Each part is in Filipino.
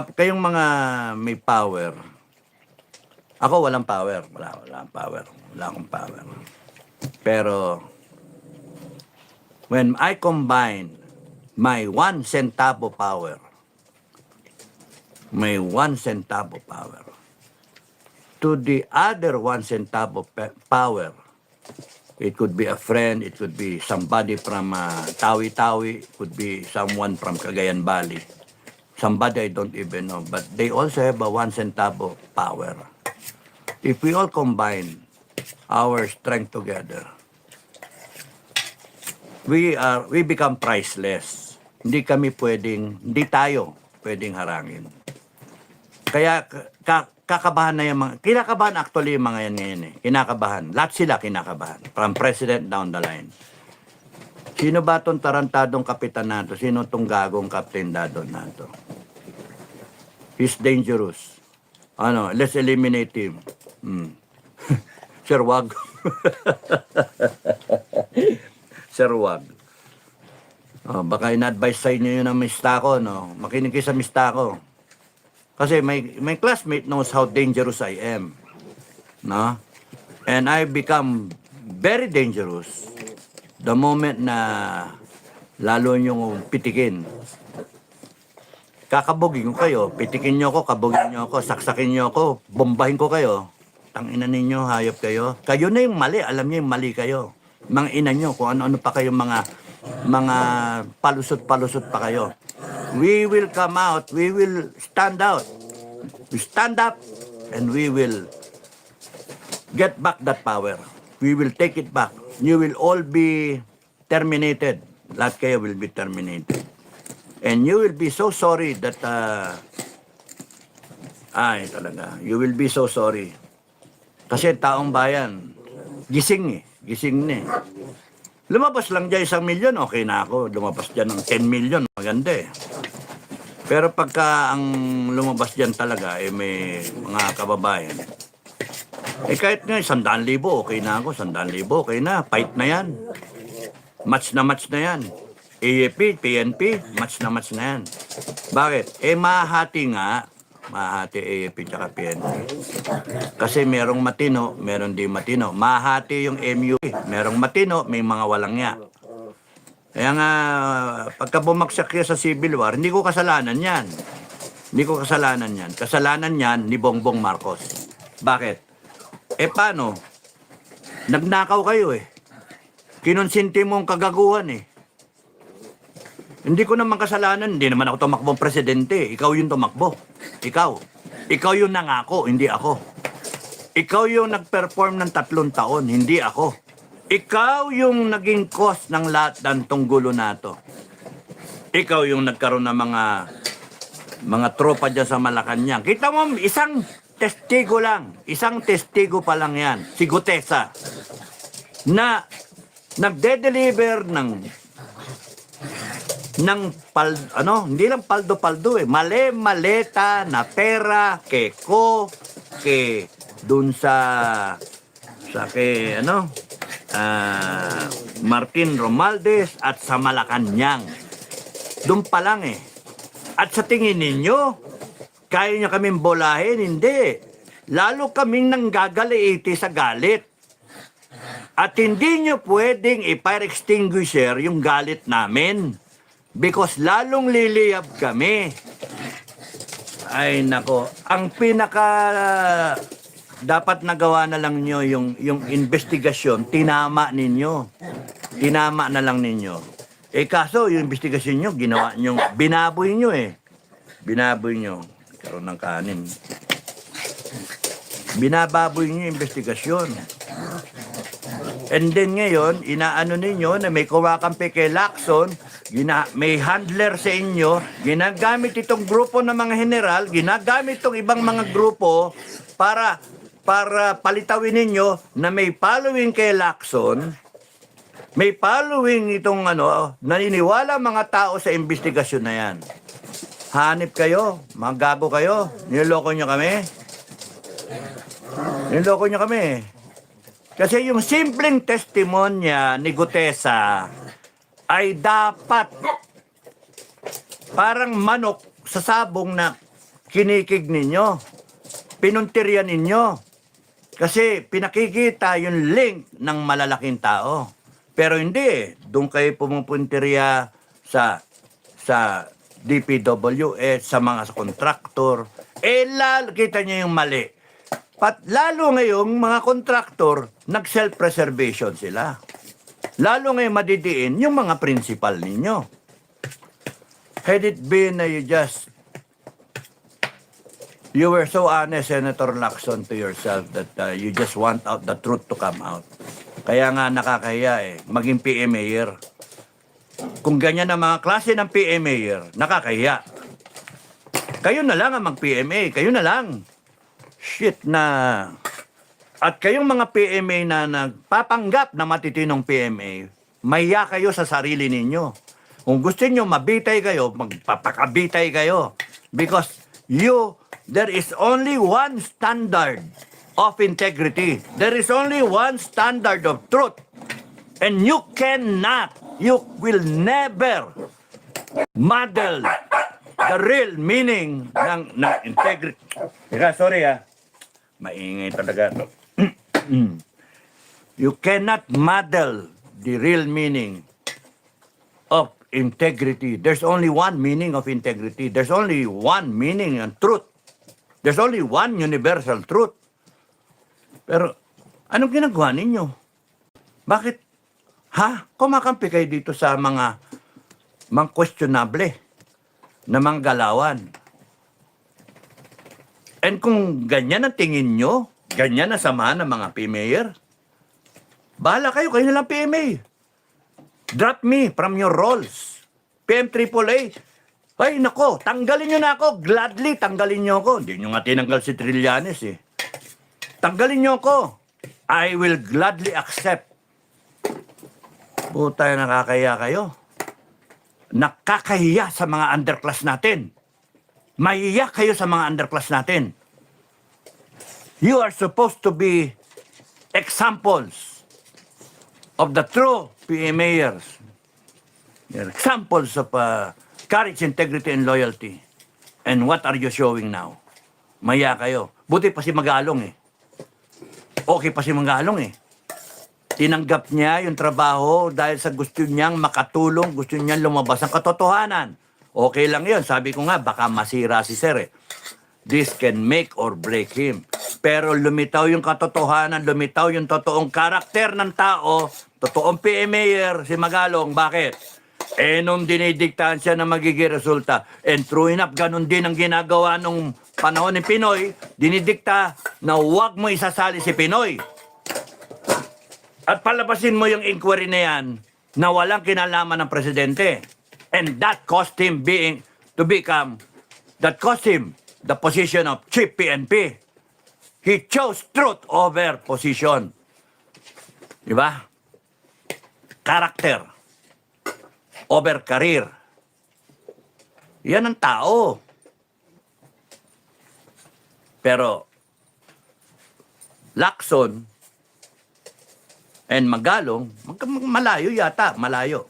kayong mga may power, ako walang power. Wala akong power. Wala akong power. Pero, when I combine my 1 centavo power, may 1 centavo power, to the other 1 centavo power, it could be a friend, it could be somebody from Tawi-Tawi, it could be someone from Cagayan Valley, somebody I don't even know, but they also have a 1 centavo power. If we all combine our strength together, we become priceless. Hindi tayo pwedeng harangin. Kaya kakabahan na yung mga, kinakabahan actually yung mga yan ngayon eh. Kinakabahan. Lahat sila kinakabahan. From president down the line. Sino ba itong tarantadong kapitan nato? Sino itong gagong captain dadon nato? He's dangerous. Let's eliminate him. Sir, wag. Sir, wag. Baka in-advise sa inyo yun ang mista ko, no? Makinig kayo sa mista ko. Kasi my classmate knows how dangerous I am. No? And I become very dangerous the moment na lalo nyo pitikin. Kakabugin ko kayo, pitikin nyo ako, kabugin nyo ako, saksakin nyo ako, bombahin ko kayo. Tangina ninyo, hayop kayo. Kayo na yung mali, alam niyo yung mali kayo. Mga ina nyo, kung ano-ano pa kayo mga palusot-palusot pa kayo. We will come out, we will stand out. We stand up and we will get back that power. We will take it back. You will all be terminated. Lahat kayo will be terminated. And you will be so sorry that you will be so sorry. Kasi taong bayan, gising na eh. Lumabas lang dyan 1 milyon, okay na ako. Lumabas dyan ng 10 million, maganda eh. Pero pagka ang lumabas dyan talaga, may mga kababayan, kahit nga 100,000, okay na ako. 100,000, okay na. Fight na yan. Match na yan. AFP, PNP, match na yan. Bakit? Mahati nga. Mahati AFP tsaka PNP. Kasi merong matino, meron di matino. Mahati yung MUP. Merong matino, may mga walang ya. Kaya nga, pagka bumagsak kayo sa Civil War, hindi ko kasalanan yan. Kasalanan yan ni Bongbong Marcos. Bakit? Paano? Nagnakaw kayo eh. Kinonsinti mong kagaguhan eh. Hindi ko naman kasalanan, hindi naman ako tumakbong presidente. Ikaw yung tumakbo. Ikaw yung nangako, hindi ako. Ikaw yung nag-perform ng 3 taon, hindi ako. Ikaw yung naging cause ng lahat ng gulo na to. Ikaw yung nagkaroon ng mga tropa dyan sa Malacanang. Kita mo, isang testigo pa lang yan, si Gutesa, na nagde-deliver hindi lang paldo-paldo eh. Maleta na pera kay dun sa Martin Romualdez at sa Malacanang. Doon pa lang eh. At sa tingin ninyo, kaya nyo kaming bolahin? Hindi. Lalo kaming nanggagaliiti sa galit. At hindi nyo pwedeng i-fire extinguisher yung galit namin. Because lalong liliyab kami. Ay nako, ang pinaka dapat nagawa na lang nyo yung investigasyon, tinama na lang ninyo. Kaso yung investigasyon nyo, ginawa nyo, binaboy nyo. Karoon ng kanin. Binababoy nyo yung investigasyon. And then ngayon, inaano ninyo na may kumakampi kay Lacson, may handler sa inyo, ginagamit itong grupo ng mga general, ginagamit itong ibang mga grupo para palitawin ninyo na may following kay Lacson, may following itong naniniwala mga tao sa investigasyon na yan. Hanip kayo, mga gago kayo, niloloko nyo kami. Kasi yung simpleng testimonya ni Gutesa ay dapat parang manok sa sabong na kinikig ninyo. Pinuntirya ninyo. Kasi pinakikita yung link ng malalaking tao. Pero hindi eh. Doon kayo pumupuntirya sa DPWH, sa mga kontraktor. Kita niyo yung mali. Lalo ngayong mga kontraktor, nag-self-preservation sila. Lalo ngayon madidiin yung mga principal ninyo. Had it been you were so honest, Senator Lacson, to yourself that you just want out the truth to come out. Kaya nga nakakahiya eh, maging PA mayor. Kung ganyan ang mga klase ng PA mayor, nakakahiya. Kayo na lang ang mag-PMA, kayo na lang. Shit na. At kayong mga PMA na nagpapanggap na matitinong PMA, mahiya kayo sa sarili ninyo. Kung gusto nyo mabitay kayo, magpapakabitay kayo. Because there is only one standard of integrity. There is only one standard of truth. And you will never muddle the real meaning ng integrity. Sorry maingay talaga to. You cannot muddle the real meaning of integrity. There's only one meaning of integrity. There's only one meaning of truth. There's only one universal truth. Pero, anong ginagawa ninyo? Bakit? Kumakampi kayo dito sa mga questionable na manggalawan. And kung ganyan ang tingin nyo, ganyan ang samahan ng mga PMayor, bahala kayo na lang PMA. Drop me from your roles. PM-AAA. Ay, nako, tanggalin nyo na ako. Gladly, tanggalin nyo ako. Hindi nyo nga tinanggal si Trillanes eh. Tanggalin nyo ako. I will gladly accept. Puta, nakakaya kayo. Nakakahiya sa mga underclass natin. Mahiya kayo sa mga underclass natin. You are supposed to be examples of the true PMAers. They're examples of courage, integrity, and loyalty. And what are you showing now? Maya kayo. Buti pa si Magalong eh. Okay pa si Magalong eh. Tinanggap niya yung trabaho dahil sa gusto niyang makatulong, gusto niyang lumabas ang katotohanan. Okay lang yun. Sabi ko nga, baka masira si Sir eh. This can make or break him. Pero lumitaw yung katotohanan, lumitaw yung totoong karakter ng tao, totoong PMAer, si Magalong. Bakit? Nung dinidiktahan siya na magiging resulta. And true enough, ganun din ang ginagawa nung panahon ni Pinoy, dinidikta na huwag mo isasali si Pinoy. At palabasin mo yung inquiry na yan na walang kinalaman ng presidente. And that cost him the position of chief PNP. He chose truth over position. Diba? Character over career. Yan ang tao. Pero Lacson and Magalong, malayo yata, malayo.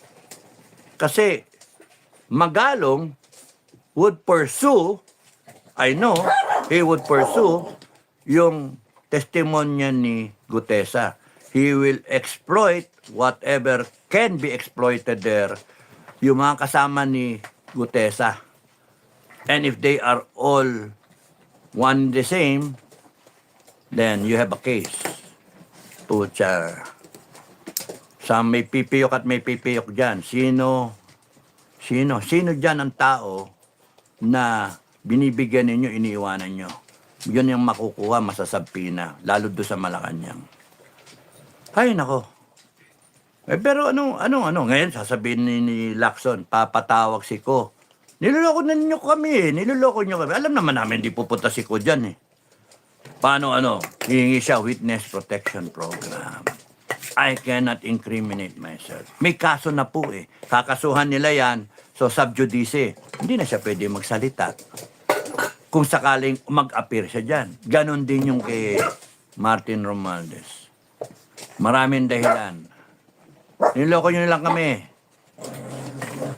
Kasi Magalong would pursue, I know, he would pursue yung testimonya ni Gutesa. He will exploit whatever can be exploited there, yung mga kasama ni Gutesa. And if they are all one the same, then you have a case. Pucha. Sa may pipiyok at may pipiyok dyan. Sino dyan ang tao na binibigyan ninyo, iniiwanan nyo? Yun yung makukuha, masasabi na. Lalo doon sa Malacanang. Ay, nako. Pero ngayon sasabihin ni Lacson, papatawag si Ko. Niloloko na ninyo kami eh. Niloloko nyo kami. Alam naman namin, di pupunta si Ko dyan eh. Paano hihingi siya witness protection program. I cannot incriminate myself. May kaso na po eh. Kakasuhan nila yan, so sub judice. Hindi na siya pwede magsalita. Kung sakaling mag-appear siya dyan. Ganon din yung kay Martin Romualdez. Maraming dahilan. Niloko nyo lang kami.